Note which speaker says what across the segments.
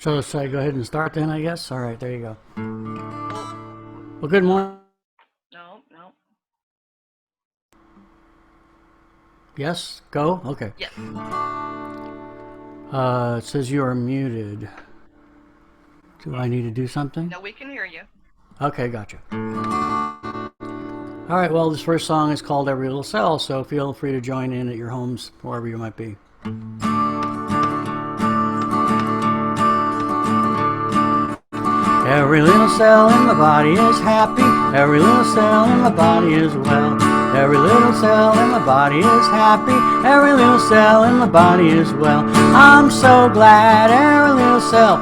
Speaker 1: So should I go ahead and start then, I guess? All right, there you go. Well, good morning.
Speaker 2: No, no.
Speaker 1: Yes, go? Okay.
Speaker 2: Yes.
Speaker 1: It says you are muted. Do I need to do something?
Speaker 2: No, we can hear you.
Speaker 1: Okay, gotcha. All right, well, this first song is called Every Little Cell, so feel free to join in at your homes, wherever you might be. Every little cell in my body is happy. Every little cell in my body is well. Every little cell in my body is happy. Every little cell in my body is well. I'm so glad every little cell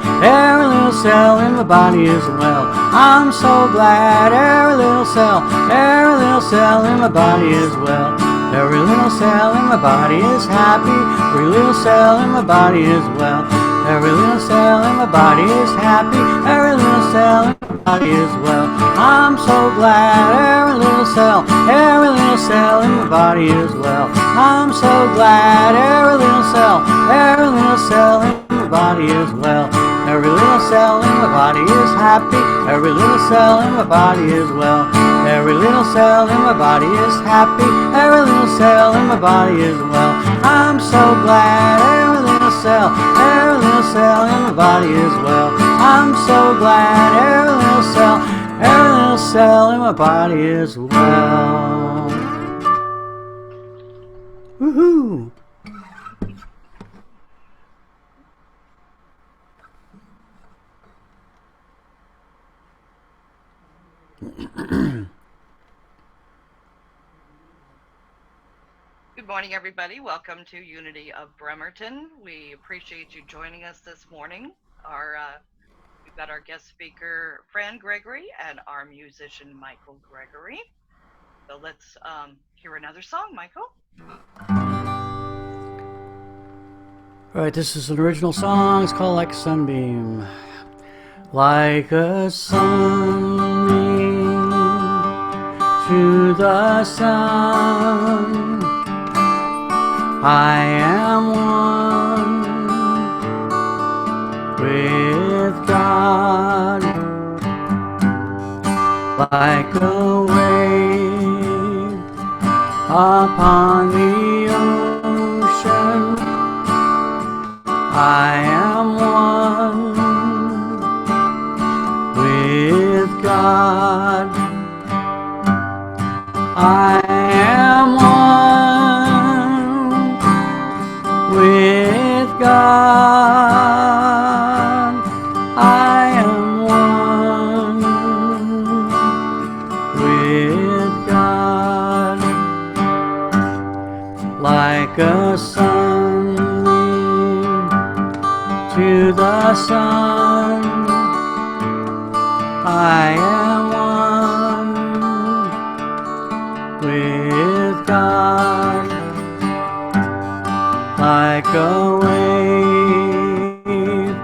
Speaker 1: in my body is well. I'm so glad every little cell in my body is well. Every little cell in my body is happy. Every little cell in my body is well. Every little cell in my body is happy. Every little cell in my body is well. I'm so glad every little cell in my body is well. I'm so glad every little cell in my body is well. Every little cell in my body is happy. Every little cell in my body is well. Every little cell in my body is happy. Every little cell in my body is well. I'm so glad every little cell in my body is well. I'm so glad every little cell in my body is well. Woohoo!
Speaker 2: Good morning, everybody. Welcome to Unity of Bremerton. We appreciate you joining us this morning. We've got our guest speaker, Fran Gregory, and our musician, Michael Gregory. So let's hear another song, Michael.
Speaker 1: All right, this is an original song. It's called Like a Sunbeam. Like a sunbeam to the sun, I am one with God. Like a wave upon the ocean, I am one with God. I am one with God. I am one with God. Like a sunbeam to the sun, I am one with God. Like a wave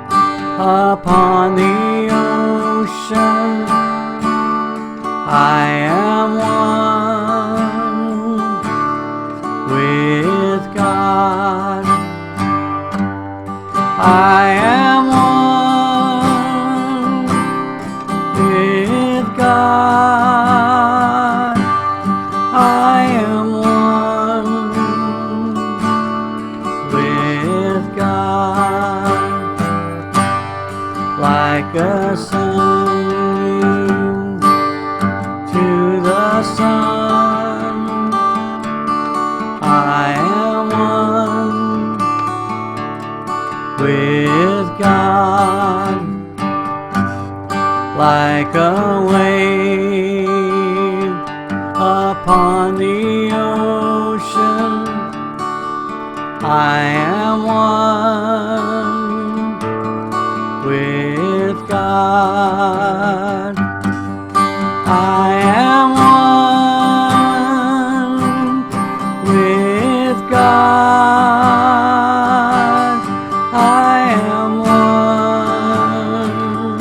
Speaker 1: upon the ocean, I am one with God. I am one with God. I am one with God. Like a sunbeam to the sun, I am one with God. Like a wave upon the ocean, I am one with God. I am one with God. I am one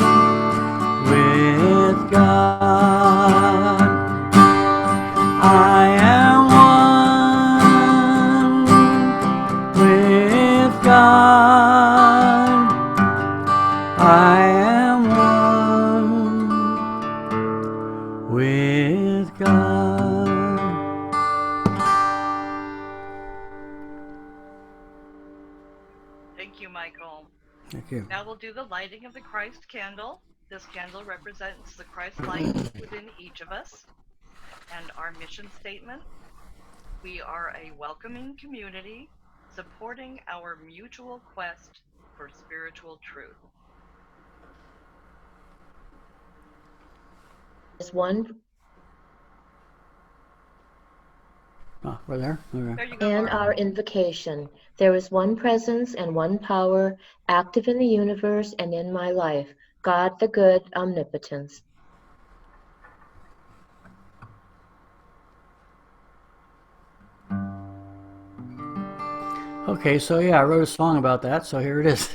Speaker 1: with God. I am one with God.
Speaker 2: Thank you, Michael.
Speaker 1: Thank you.
Speaker 2: Now we'll do the lighting of the Christ candle. This candle represents the Christ light within each of us. And our mission statement: we are a welcoming community supporting our mutual quest for spiritual truth.
Speaker 3: There's one
Speaker 1: Oh, we're there? Okay.
Speaker 2: There you go,
Speaker 3: and
Speaker 2: Laura.
Speaker 3: our invocation. There is one presence and one power active in the universe and in my life, God the good omnipotence.
Speaker 1: Okay, so yeah, I wrote a song about that, so here it is.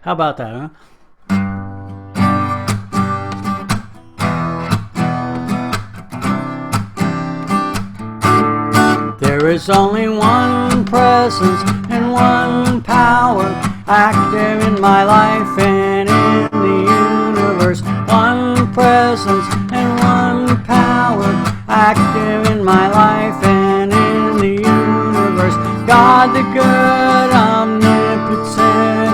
Speaker 1: How about that, huh? There is only one presence and one power active in my life and in the universe. One presence and one power active in my life and in the universe. God the good, omnipotent.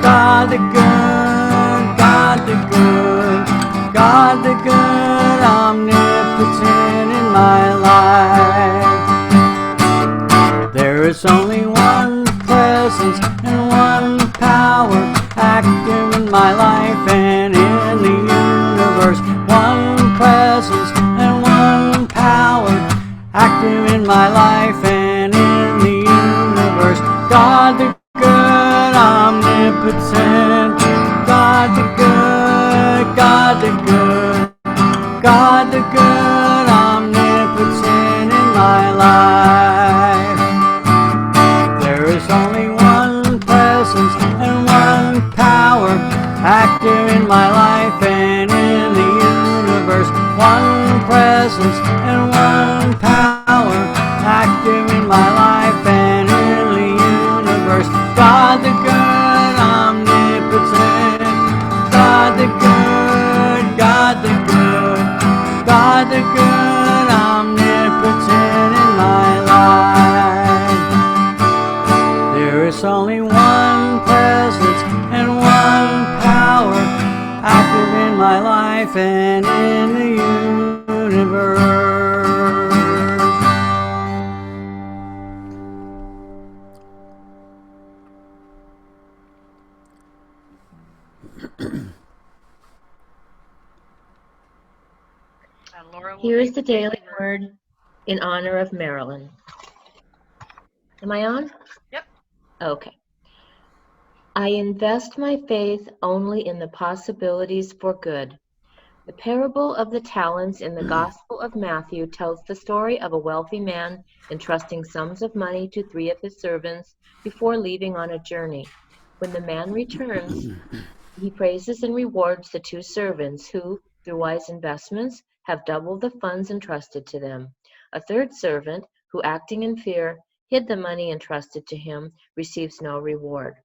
Speaker 1: God the good, God the good. God the good, omnipotent in my life. There is only one presence and one power active in my life and in the universe. One presence and one power active in my life and in the universe. God the good, omnipotent. God the good, God the good. God the good, omnipotent in my life. There is only one presence and one power active in my life and in the universe. One presence and one power active in my life and in the universe. God the good, omnipotent. God the good, God the good. God the good, omnipotent in my life. There is only one presence and one power active in my life and in the universe.
Speaker 2: And Laura will
Speaker 3: Here
Speaker 2: read
Speaker 3: is
Speaker 2: the
Speaker 3: the daily
Speaker 2: word.
Speaker 3: word in honor of Marilyn. Am I on?
Speaker 2: Yep.
Speaker 3: Okay. I invest my faith only in the possibilities for good. The parable of the talents in the Gospel of Matthew tells the story of a wealthy man entrusting sums of money to 3 of his servants before leaving on a journey. When the man returns, he praises and rewards the 2 servants who, through wise investments, have doubled the funds entrusted to them. A third servant, who acting in fear, hid the money entrusted to him, receives no reward.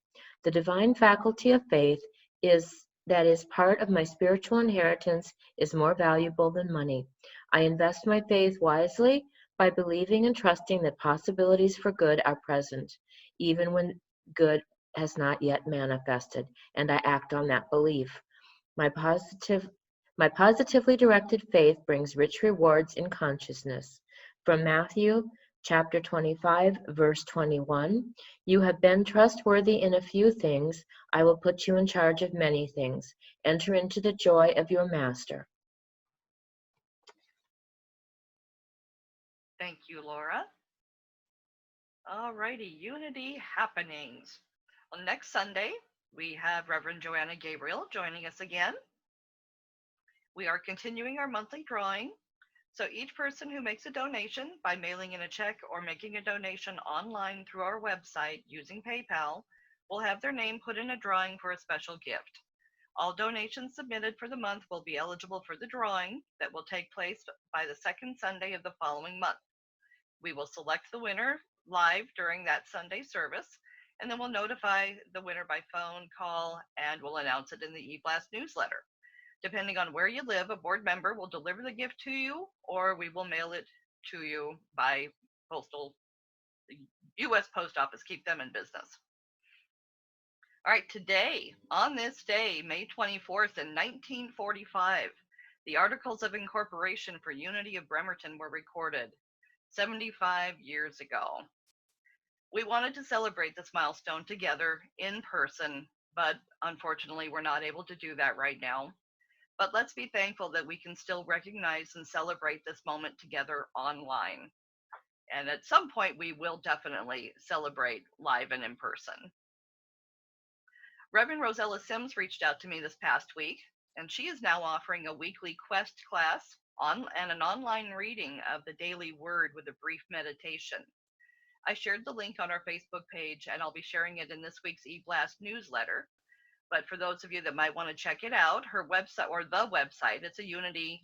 Speaker 3: The divine faculty of faith is that is part of my spiritual inheritance is more valuable than money. I invest my faith wisely by believing and trusting that possibilities for good are present, even when good has not yet manifested, and I act on that belief. My positively directed faith brings rich rewards in consciousness. From Matthew chapter 25, verse 21, you have been trustworthy in a few things, I will put you in charge of many things. Enter into the joy of your master.
Speaker 2: Thank you, Laura. Alrighty, Unity happenings. Well, next Sunday, we have Reverend Joanna Gabriel joining us again. We are continuing our monthly drawing. So each person who makes a donation by mailing in a check or making a donation online through our website using PayPal will have their name put in a drawing for a special gift. All donations submitted for the month will be eligible for the drawing that will take place by the second Sunday of the following month. We will select the winner live during that Sunday service, and then we'll notify the winner by phone, call, and we'll announce it in the eBlast newsletter. Depending on where you live, a board member will deliver the gift to you, or we will mail it to you by postal, U.S. Post Office. Keep them in business. All right, today, on this day, May 24th in 1945, the Articles of Incorporation for Unity of Bremerton were recorded 75 years ago. We wanted to celebrate this milestone together in person, but unfortunately, we're not able to do that right now. But let's be thankful that we can still recognize and celebrate this moment together online. And at some point, we will definitely celebrate live and in person. Reverend Rosella Sims reached out to me this past week, and she is now offering a weekly Quest class and an online reading of the daily word with a brief meditation. I shared the link on our Facebook page, and I'll be sharing it in this week's eBlast newsletter. But for those of you that might want to check it out, her website, or the website, it's a Unity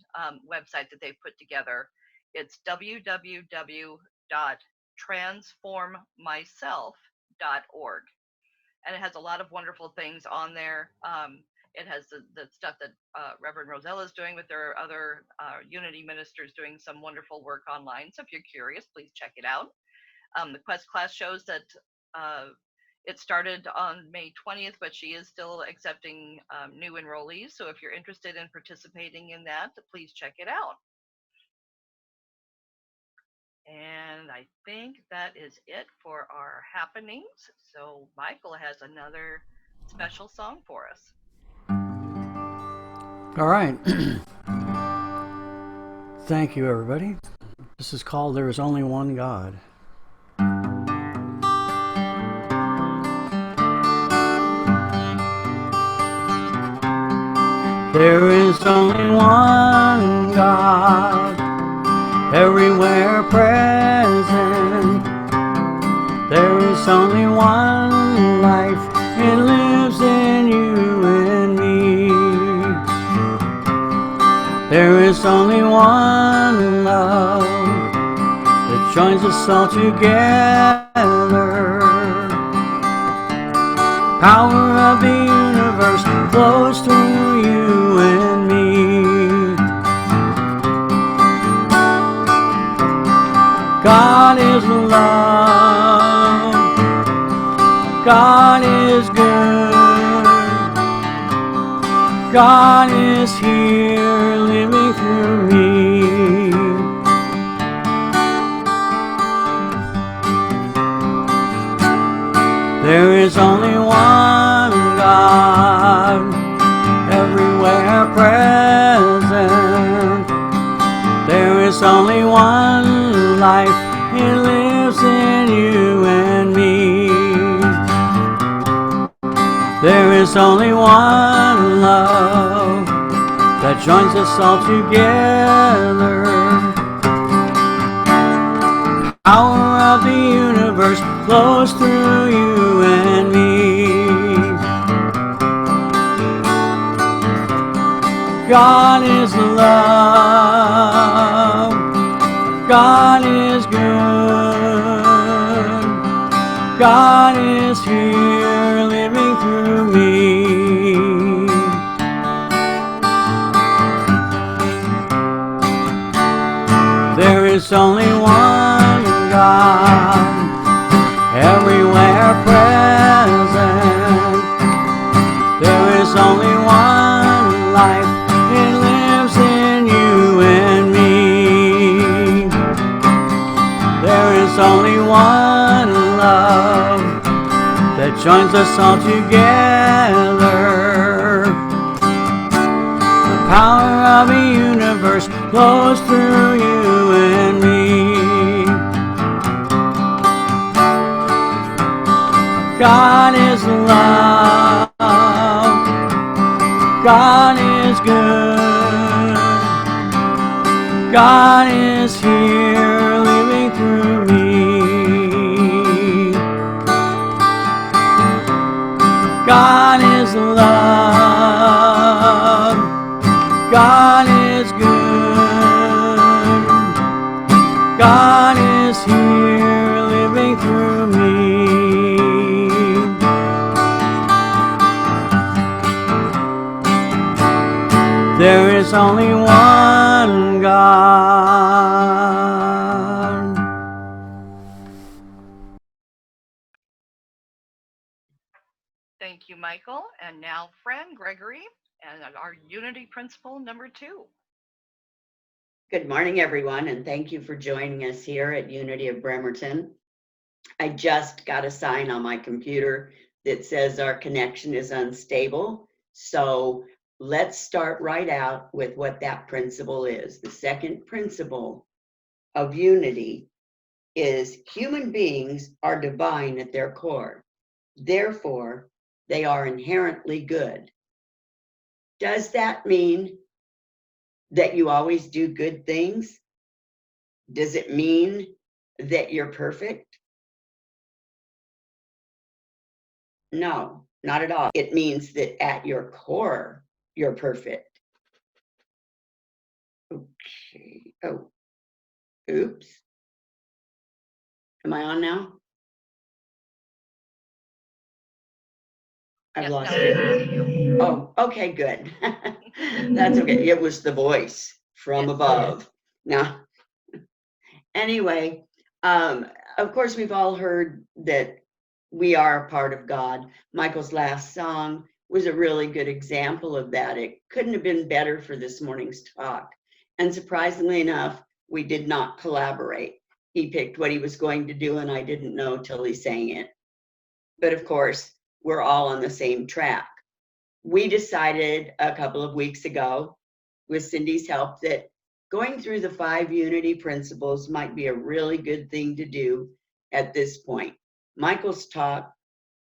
Speaker 2: website that they've put together. It's www.transformmyself.org. And it has a lot of wonderful things on there. It has the stuff that Reverend Rosella is doing, but there are other Unity ministers doing some wonderful work online. So if you're curious, please check it out. The Quest class shows that it started on May 20th, but she is still accepting new enrollees. So if you're interested in participating in that, please check it out. And I think that is it for our happenings. So Michael has another special song for us.
Speaker 1: All right. Thank you, everybody. This is called There Is Only One God. There is only one God, everywhere present. There is only one life, it lives in you and me. There is only one love that joins us all together. Power of the universe flows through you and me. God is love. God is good. God is here living through me. There is only one God, everywhere present. There is only one life, it lives in you and me. There is only one love that joins us all together. Power of the universe flows through you and me. God is love. God is good. God is here living through me. There is only one God, everywhere present. There is only one life, it lives in you and me. There is only one love that joins us all together. The power of the universe flows through you and me. God is love. God is good. God is here living through me. God is love. God is good. God is here living through me. There is only one God.
Speaker 2: Thank you, Michael. And now, friend Gregory, and our unity principle number 2.
Speaker 4: Good morning, everyone, and thank you for joining us here at Unity of Bremerton. I just got a sign on my computer that says our connection is unstable. So let's start right out with what that principle is. The second principle of unity is human beings are divine at their core. Therefore, they are inherently good. Does that mean that you always do good things? Does it mean that you're perfect? No, not at all. It means that at your core, you're perfect. Okay. Oh, oops. Am I on now? I've
Speaker 2: Yes,
Speaker 4: lost
Speaker 2: now we can
Speaker 4: it.
Speaker 2: see you.
Speaker 4: Oh, okay, good. That's okay. It was the voice from
Speaker 2: Yes.
Speaker 4: above. Now, anyway, of course, we've all heard that we are a part of God. Michael's last song was a really good example of that. It couldn't have been better for this morning's talk. And surprisingly enough, we did not collaborate. He picked what he was going to do, and I didn't know till he sang it. But of course, we're all on the same track. We decided a couple of weeks ago, with Cindy's help, that going through the 5 unity principles might be a really good thing to do at this point. Michael's talk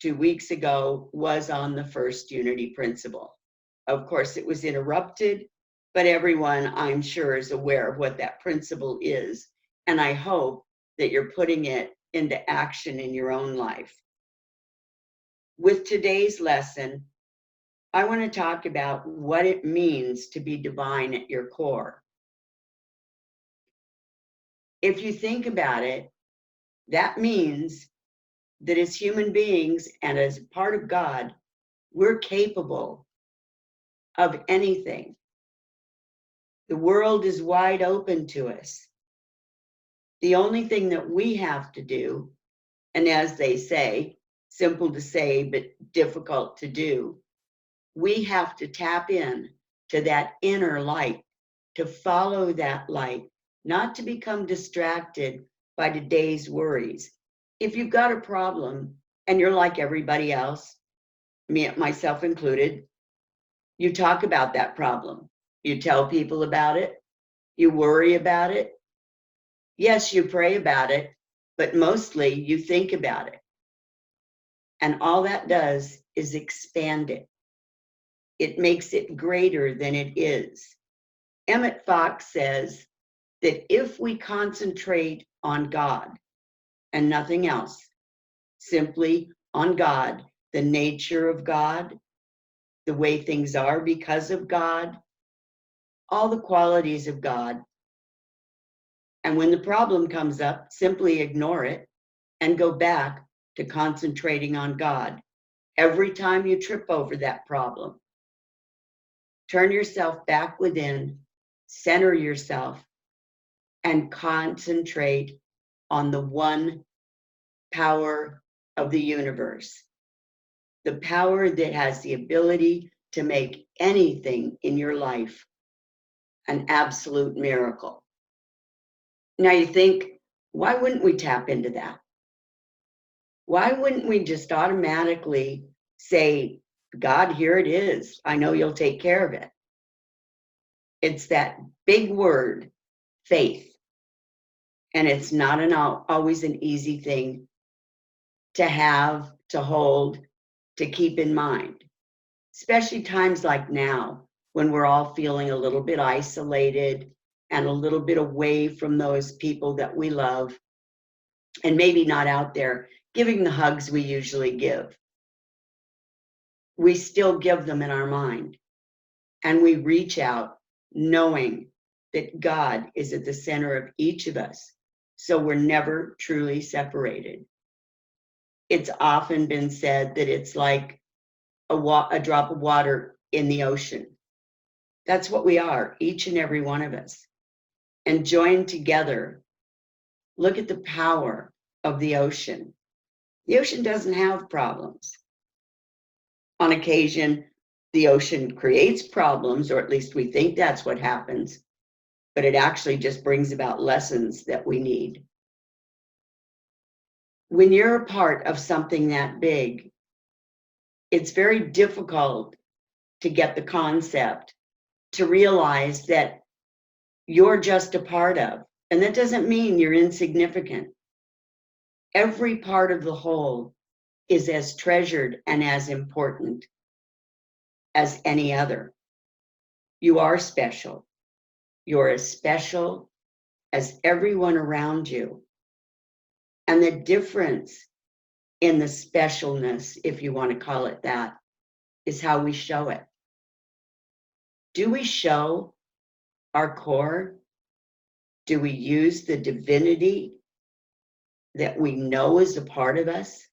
Speaker 4: 2 weeks ago was on the first unity principle. Of course, it was interrupted, but everyone, I'm sure, is aware of what that principle is. And I hope that you're putting it into action in your own life. With today's lesson, I want to talk about what it means to be divine at your core. If you think about it, that means that as human beings and as part of God, we're capable of anything. The world is wide open to us. The only thing that we have to do, and as they say, simple to say, but difficult to do, we have to tap in to that inner light, to follow that light, not to become distracted by today's worries. If you've got a problem and you're like everybody else, myself included, you talk about that problem. You tell people about it. You worry about it. Yes, you pray about it, but mostly you think about it. And all that does is expand it. It makes it greater than it is. Emmett Fox says that if we concentrate on God and nothing else, simply on God, the nature of God, the way things are because of God, all the qualities of God. And when the problem comes up, simply ignore it and go back to concentrating on God. Every time you trip over that problem, turn yourself back within, center yourself, and concentrate on the one power of the universe, the power that has the ability to make anything in your life an absolute miracle. Now you think, why wouldn't we tap into that? Why wouldn't we just automatically say, God, here it is. I know you'll take care of it. It's that big word, faith. And it's not always an easy thing to have, to hold, to keep in mind, especially times like now when we're all feeling a little bit isolated and a little bit away from those people that we love, and maybe not out there giving the hugs we usually give. We still give them in our mind, and we reach out knowing that God is at the center of each of us, so we're never truly separated. It's often been said that it's like a drop of water in the ocean. That's what we are, each and every one of us. And joined together, look at the power of the ocean. The ocean doesn't have problems. On occasion, the ocean creates problems, or at least we think that's what happens, but it actually just brings about lessons that we need. When you're a part of something that big, it's very difficult to get the concept, to realize that you're just a part of. And that doesn't mean you're insignificant. Every part of the whole is as treasured and as important as any other. You are special. You're as special as everyone around you. And the difference in the specialness, if you want to call it that, is how we show it. Do we show our core? Do we use the divinity that we know is a part of us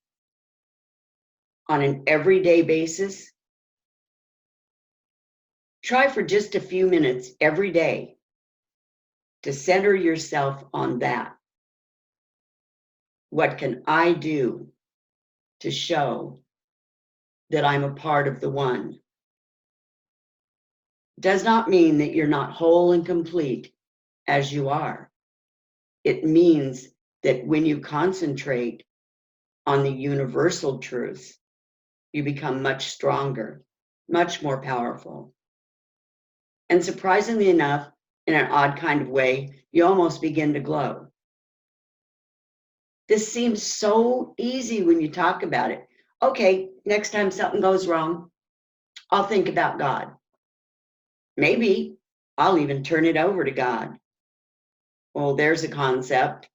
Speaker 4: on an everyday basis? Try for just a few minutes every day to center yourself on that. What can I do to show that I'm a part of the one? Does not mean that you're not whole and complete as you are. It means that when you concentrate on the universal truth, you become much stronger, much more powerful. And surprisingly enough, in an odd kind of way, you almost begin to glow. This seems so easy when you talk about it. Okay, next time something goes wrong, I'll think about God. Maybe I'll even turn it over to God. Well, there's a concept,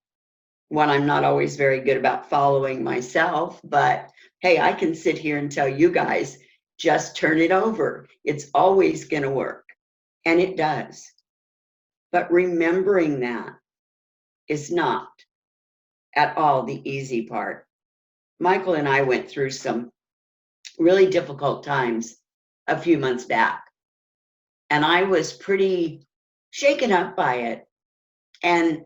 Speaker 4: one I'm not always very good about following myself, but hey, I can sit here and tell you guys, just turn it over. It's always going to work. And it does. But remembering that is not at all the easy part. Michael and I went through some really difficult times a few months back, and I was pretty shaken up by it and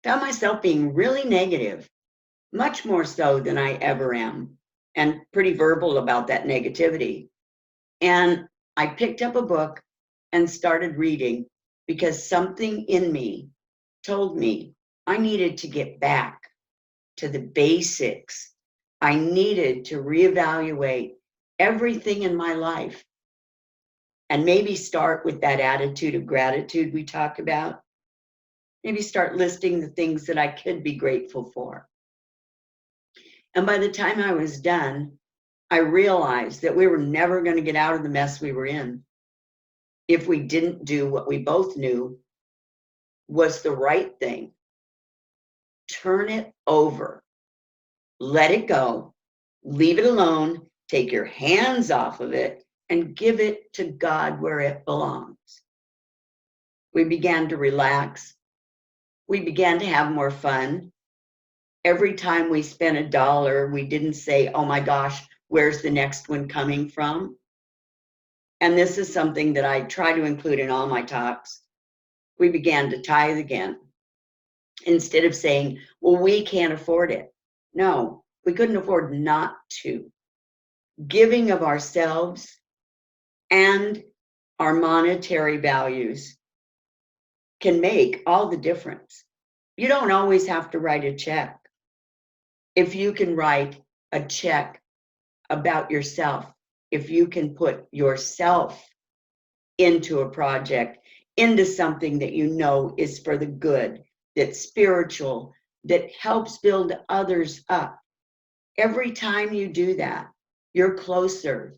Speaker 4: found myself being really negative, much more so than I ever am, and pretty verbal about that negativity. And I picked up a book and started reading because something in me told me I needed to get back to the basics. I needed to reevaluate everything in my life and maybe start with that attitude of gratitude we talk about. Maybe start listing the things that I could be grateful for. And by the time I was done, I realized that we were never going to get out of the mess we were in if we didn't do what we both knew was the right thing. Turn it over. Let it go. Leave it alone. Take your hands off of it and give it to God where it belongs. We began to relax. We began to have more fun. Every time we spent $1, we didn't say, oh my gosh, where's the next one coming from? And this is something that I try to include in all my talks. We began to tithe again. Instead of saying, well, we can't afford it. No, we couldn't afford not to. Giving of ourselves and our monetary values can make all the difference. You don't always have to write a check. If you can write a check about yourself, if you can put yourself into a project, into something that you know is for the good, that's spiritual, that helps build others up. Every time you do that, you're closer.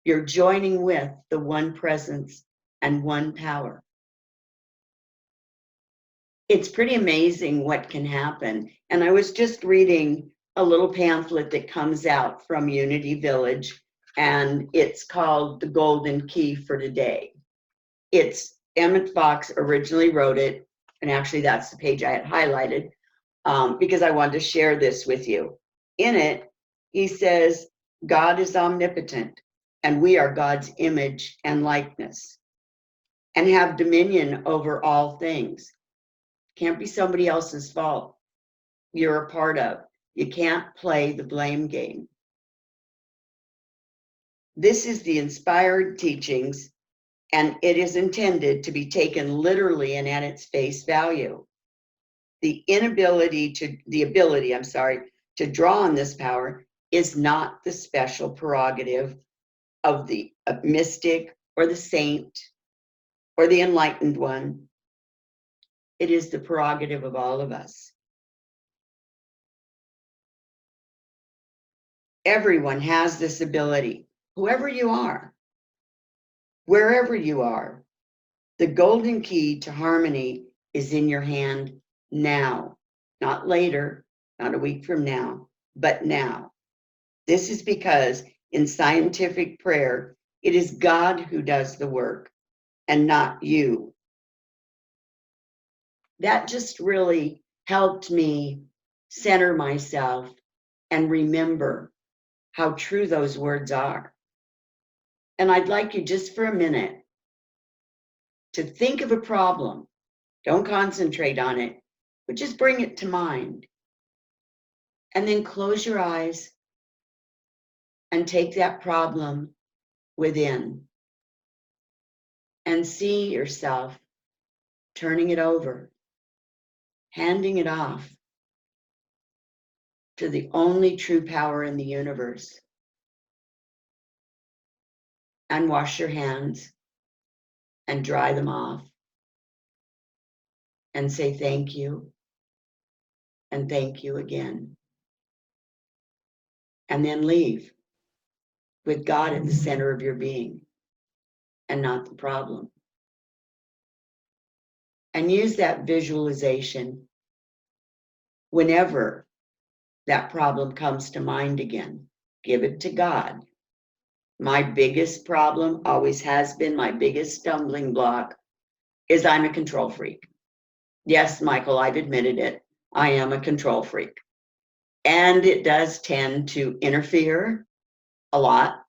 Speaker 4: You're joining with the one presence and one power. It's pretty amazing what can happen. And I was just reading a little pamphlet that comes out from Unity Village, and it's called The Golden Key for Today. It's Emmett Fox originally wrote it, and actually that's the page I had highlighted because I wanted to share this with you. In it, he says, God is omnipotent, and we are God's image and likeness, and have dominion over all things. Can't be somebody else's fault. You're a part of. You can't play the blame game. This is the inspired teachings, and it is intended to be taken literally and at its face value. The ability to draw on this power is not the special prerogative of the mystic or the saint or the enlightened one. It is the prerogative of all of us. Everyone has this ability, whoever you are, wherever you are. The golden key to harmony is in your hand now, not later, not a week from now, but now. This is because in scientific prayer, it is God who does the work and not you. That just really helped me center myself and remember how true those words are. And I'd like you just for a minute to think of a problem. Don't concentrate on it, but just bring it to mind. And then close your eyes and take that problem within and see yourself turning it over, handing it off to the only true power in the universe. And wash your hands and dry them off and say thank you and thank you again. And then leave with God at the center of your being and not the problem. And use that visualization whenever that problem comes to mind again. Give it to God. My biggest problem always has been, my biggest stumbling block is I'm a control freak. Yes, Michael, I've admitted it. I am a control freak. And it does tend to interfere a lot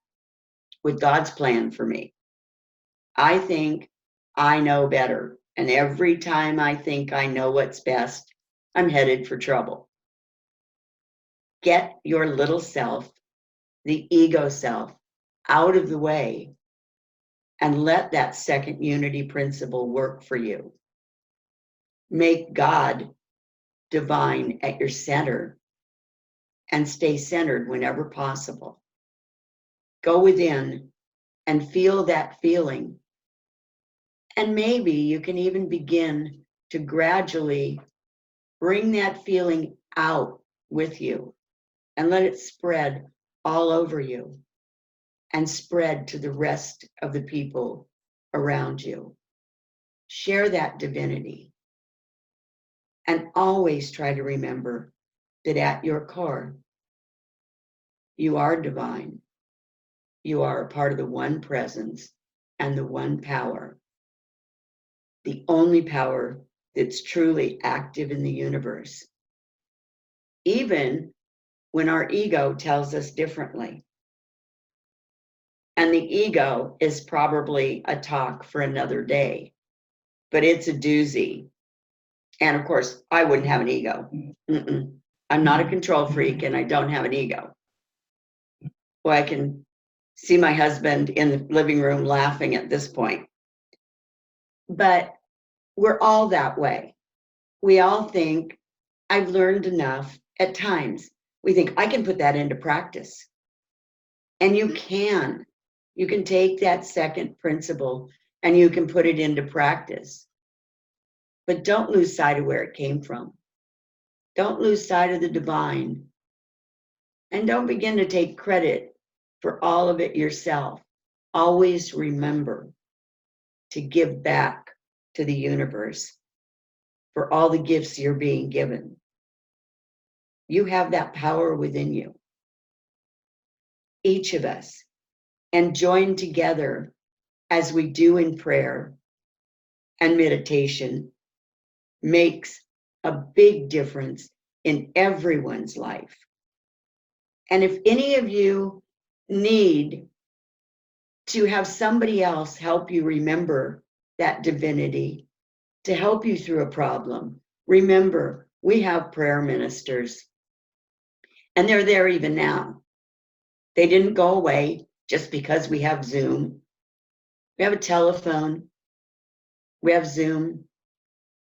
Speaker 4: with God's plan for me. I think I know better. And every time I think I know what's best, I'm headed for trouble. Get your little self, the ego self, out of the way and let that second unity principle work for you. Make God divine at your center and stay centered whenever possible. Go within and feel that feeling. And maybe you can even begin to gradually bring that feeling out with you and let it spread all over you and spread to the rest of the people around you. Share that divinity. And always try to remember that at your core, you are divine. You are a part of the one presence and the one power, the only power that's truly active in the universe, even when our ego tells us differently. And the ego is probably a talk for another day, but it's a doozy. And of course, I wouldn't have an ego. I'm not a control freak and I don't have an ego. Well, I can see my husband in the living room laughing at this point. But we're all that way. We all think, I've learned enough. At times, we think, I can put that into practice. And you can. You can take that second principle and you can put it into practice. But don't lose sight of where it came from. Don't lose sight of the divine. And don't begin to take credit for all of it yourself. Always remember to give back to the universe for all the gifts you're being given. You have that power within you, each of us, and join together as we do in prayer and meditation makes a big difference in everyone's life. And if any of you need to have somebody else help you remember that divinity, to help you through a problem, remember, we have prayer ministers, and they're there even now. They didn't go away just because we have Zoom, we have a telephone, we have Zoom,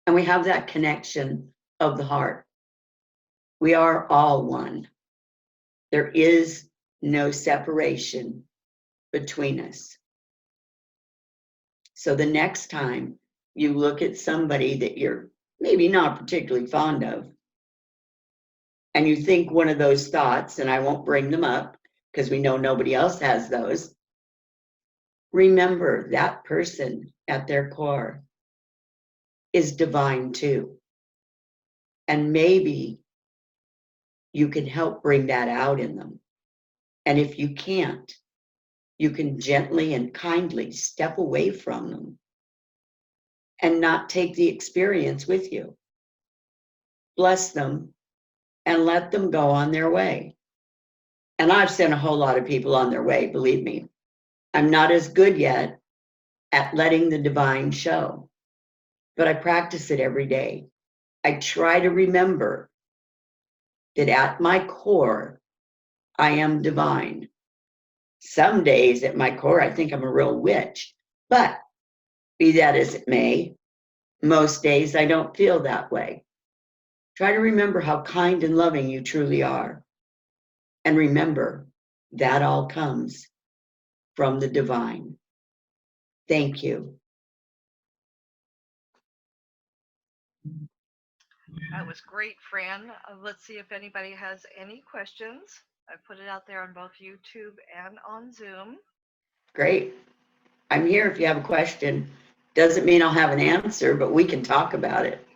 Speaker 4: and we have that connection of the heart. We are all one. There is no separation between us. So the next time you look at somebody that you're maybe not particularly fond of, and you think one of those thoughts, and I won't bring them up because we know nobody else has those, remember that person at their core is divine too. And maybe you can help bring that out in them. And if you can't, you can gently and kindly step away from them and not take the experience with you. Bless them and let them go on their way. And I've sent a whole lot of people on their way, believe me. I'm not as good yet at letting the divine show, but I practice it every day. I try to remember that at my core, I am divine. Some days at my core, I think I'm a real witch, but be that as it may, most days I don't feel that way. Try to remember how kind and loving you truly are. And remember, that all comes from the divine. Thank you.
Speaker 2: That was great, Fran. Let's see if anybody has any questions. I put it out there on both YouTube and on Zoom.
Speaker 4: Great. I'm here if you have a question. Doesn't mean I'll have an answer, but we can talk about it.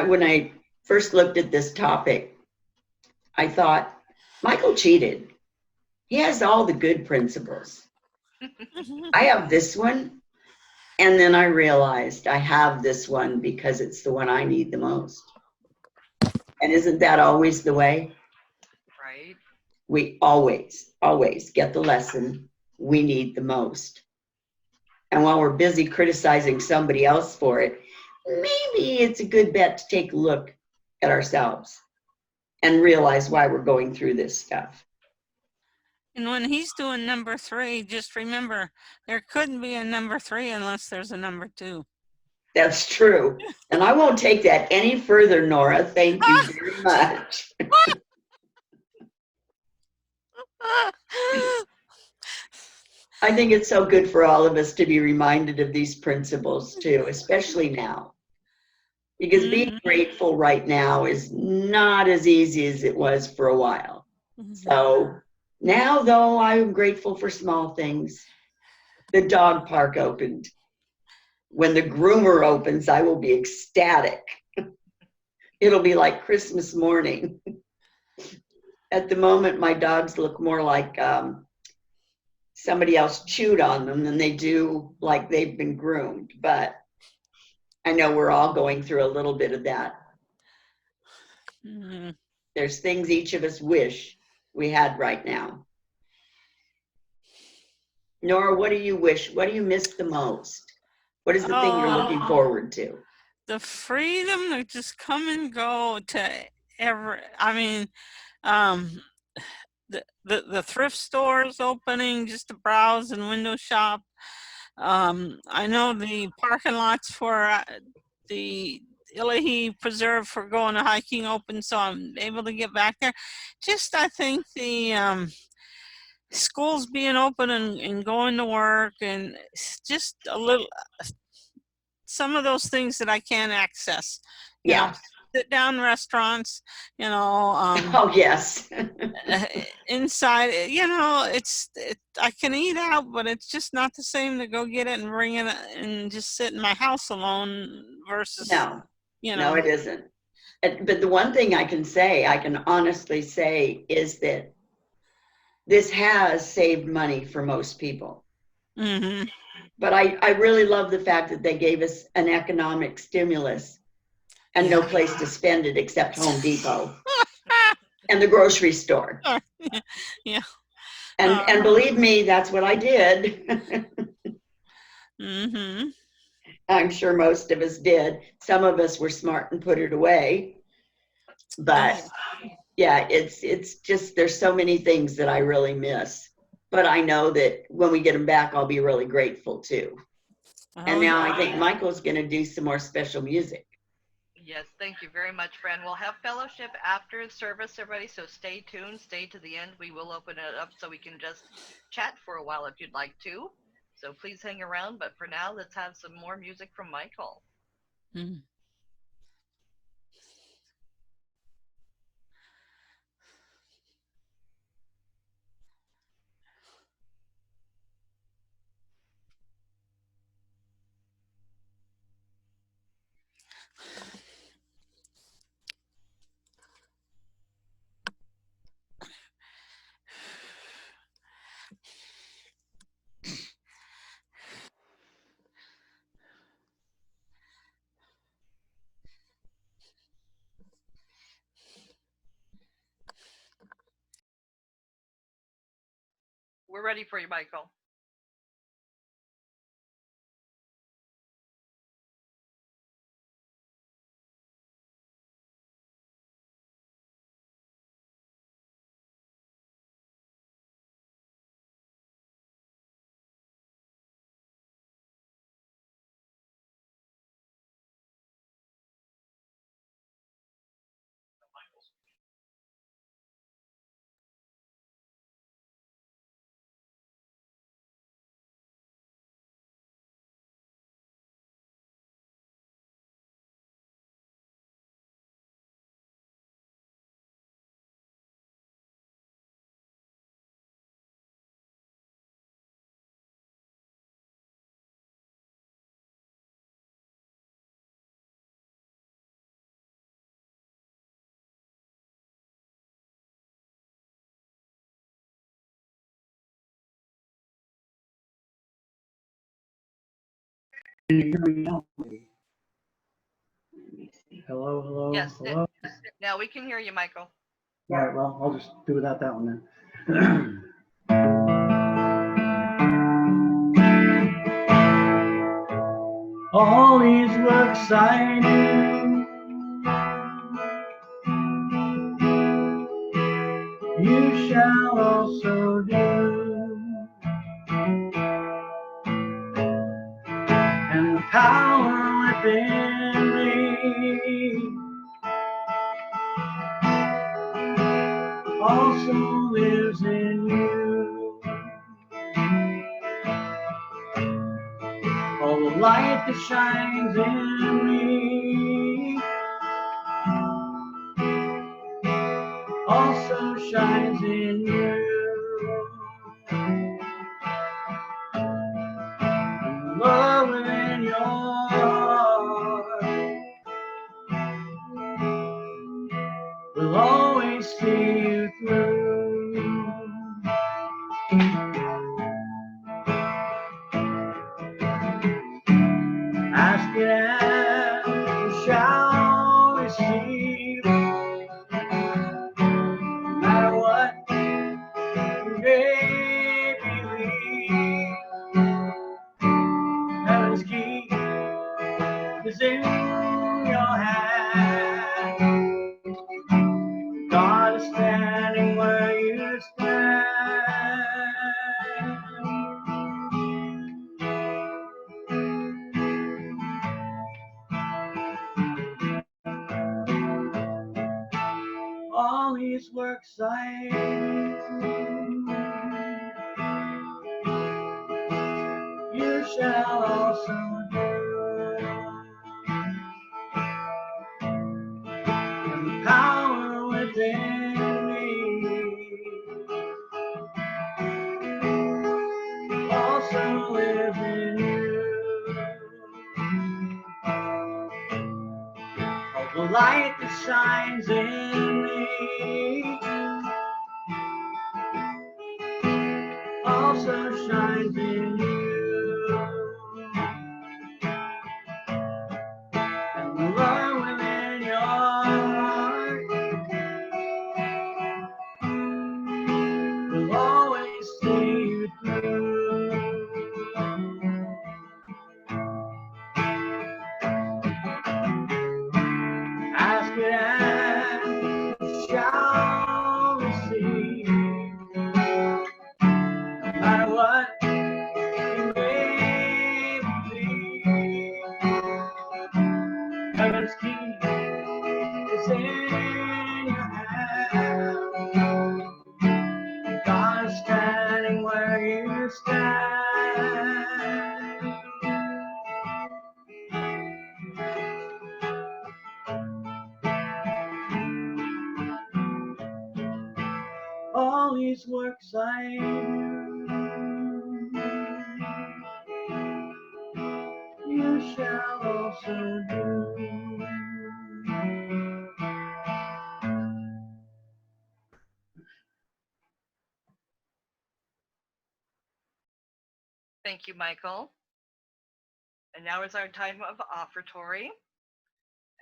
Speaker 4: When I first looked at this topic, I thought, Michael cheated. He has all the good principles. I have this one. And then I realized I have this one because it's the one I need the most. And isn't that always the way?
Speaker 2: Right.
Speaker 4: We always get the lesson we need the most. And while we're busy criticizing somebody else for it, maybe it's a good bet to take a look at ourselves and realize why we're going through this stuff.
Speaker 5: And when he's doing number 3, just remember, there couldn't be a number 3 unless there's a number 2.
Speaker 4: That's true. And I won't take that any further, Nora. Thank you very much. I think it's so good for all of us to be reminded of these principles too, especially now. Because being grateful right now is not as easy as it was for a while. So now, though, I'm grateful for small things. The dog park opened. When the groomer opens, I will be ecstatic. It'll be like Christmas morning. At the moment, my dogs look more like somebody else chewed on them than they do like they've been groomed. But I know we're all going through a little bit of that. There's things each of us wish we had right now. Nora, what do you wish? What do you miss the most? What is the thing you're looking forward to?
Speaker 5: The freedom to just come and go to the thrift stores opening just to browse and window shop. I know the parking lots for the Illahee Preserve for going to hiking open, so I'm able to get back there. Just, I think the schools being open and going to work, and just a little, some of those things that I can't access. You know, sit down restaurants, you know.
Speaker 4: Oh, yes.
Speaker 5: Inside, you know, I can eat out, but it's just not the same to go get it and bring it and just sit in my house alone versus, you know.
Speaker 4: No, it isn't. But the one thing I can honestly say is that this has saved money for most people. But I really love the fact that they gave us an economic stimulus and no place to spend it except Home Depot and the grocery store.
Speaker 5: Yeah.
Speaker 4: And believe me, that's what I did. I'm sure most of us did. Some of us were smart and put it away. But yeah, it's just there's so many things that I really miss. But I know that when we get them back, I'll be really grateful too. And
Speaker 5: Oh
Speaker 4: now
Speaker 5: yeah.
Speaker 4: I think Michael's going to do some more special music.
Speaker 2: Yes, thank you very much, friend. We'll have fellowship after the service, everybody, so stay tuned, stay to the end. We will open it up so we can just chat for a while if you'd like to. So please hang around, but for now, let's have some more music from Michael.
Speaker 5: Mm.
Speaker 2: We're ready for you, Michael.
Speaker 1: Can you hear me now? Hello, hello,
Speaker 2: Yes,
Speaker 1: hello.
Speaker 2: now we can hear you, Michael.
Speaker 1: All right, well, I'll just do without that one then. All these were exciting. You shall also do. And the power within me also lives in you. All the light that shines in me also shines in you. And love within your heart will always see you through. Ask it and you shall receive. No matter what you may believe, heaven's key is in your hand. God is standing where you stand. All his works I you shall also do. And the power within me also lives in you. All the light that shines in me also shines in you. And the love within your heart will always see you through. Ask it and you shall all these works I do, you shall also do.
Speaker 2: Thank you, Michael. And now is our time of offertory.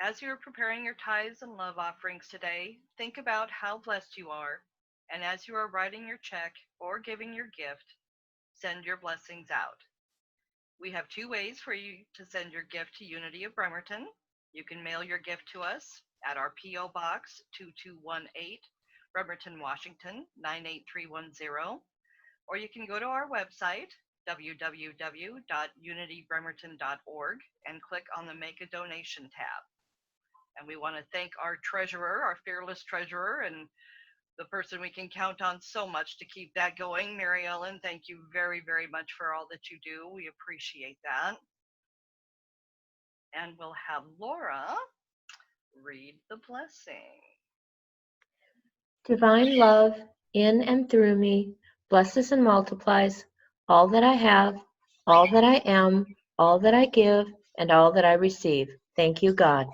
Speaker 2: As you are preparing your tithes and love offerings today, think about how blessed you are. And as you are writing your check or giving your gift, send your blessings out. We have two ways for you to send your gift to Unity of Bremerton. You can mail your gift to us at our P.O. Box 2218, Bremerton, Washington 98310, or you can go to our website, www.unitybremerton.org, and click on the Make a Donation tab. And we want to thank our treasurer, our fearless treasurer, and the person we can count on so much to keep that going, Mary Ellen. Thank you very, very much for all that you do. We appreciate that. And we'll have Laura read the blessing.
Speaker 3: Divine love in and through me blesses and multiplies all that I have, all that I am, all that I give, and all that I receive. Thank you, God.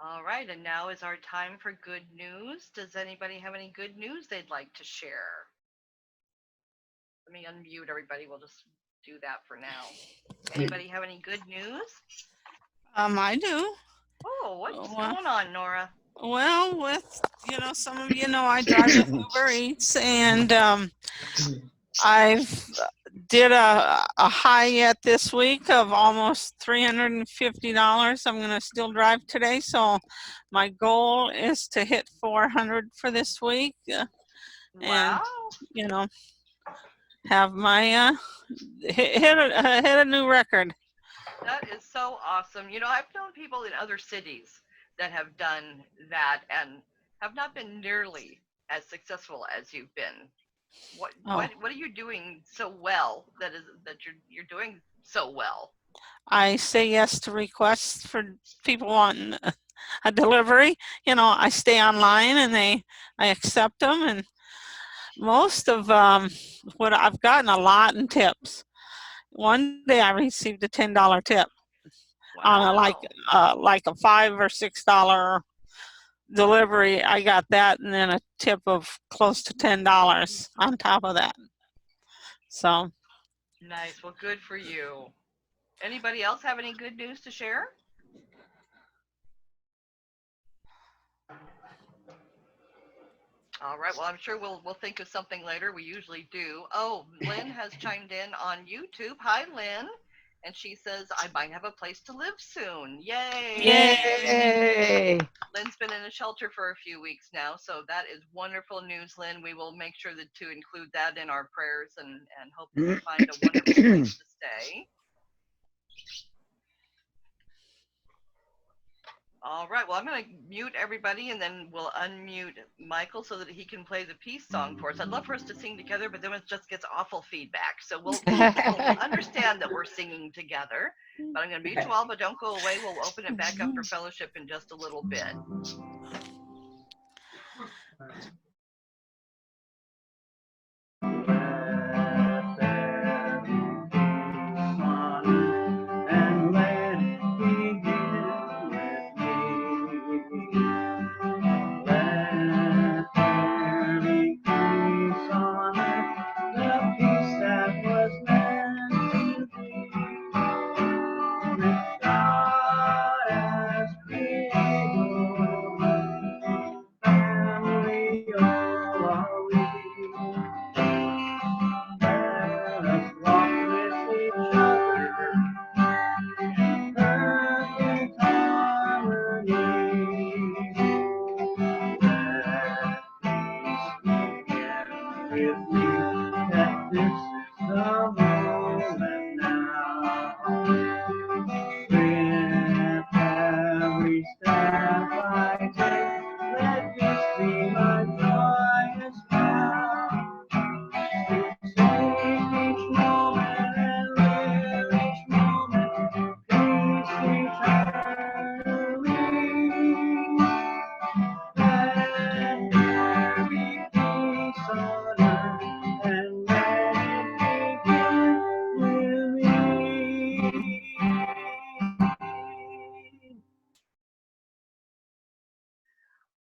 Speaker 2: All right, and now is our time for good news. Does anybody have any good news they'd like to share? Let me unmute everybody. We'll just do that for now. Anybody have any good news?
Speaker 5: I do.
Speaker 2: Oh, what's
Speaker 5: Well,
Speaker 2: going on, Nora?
Speaker 5: well, with some of you know, I drive with Uber Eats, and I've did a high yet this week of almost $350. I'm gonna still drive today, so my goal is to hit 400 for this week, and
Speaker 2: Wow,
Speaker 5: you know, have my hit a new record.
Speaker 2: that is so awesome. You know, I've known people in other cities that have done that and have not been nearly as successful as you've been. What
Speaker 5: Oh,
Speaker 2: what are you doing so well that you're doing so well?
Speaker 5: I say yes to requests for people wanting a delivery. You know, I stay online and I accept them, and most of what I've gotten a lot in tips. One day I received a $10 tip on
Speaker 2: Wow.
Speaker 5: like a $5 or $6 delivery. I got that, and then a tip of close to $10 on top of that. So
Speaker 2: Nice. Well, good for you. Anybody else have any good news to share? All right. Well, I'm sure we'll think of something later. We usually do. Oh, Lynn has chimed in on YouTube. Hi, Lynn. And she says, I might have a place to live soon. Yay.
Speaker 6: Yay!
Speaker 2: Lynn's been in a shelter for a few weeks now, so that is wonderful news, Lynn. We will make sure to include that in our prayers and hope that you find a wonderful place to stay. All right. Well, I'm going to mute everybody and then we'll unmute Michael so that he can play the peace song for us. I'd love for us to sing together, but then it just gets awful feedback. So we'll understand that we're singing together. But I'm going to mute you all, but don't go away. We'll open it back up for fellowship in just a little bit.
Speaker 1: And let it begin with me. Let there be peace on earth, the peace that was meant to be. Which God has created, family all are we. Let us walk with each other in perfect harmony. Let peace begin with me, that this is the moment now. With every step I take, let peace be my joyous crown. Save each moment and live each moment, peace eternally.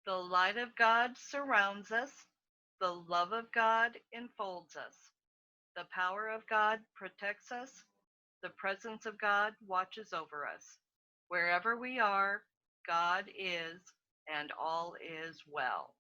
Speaker 2: The light of God surrounds us. The love of God enfolds us. The power of God protects us. The presence of God watches over us. Wherever we are, God is, and all is well.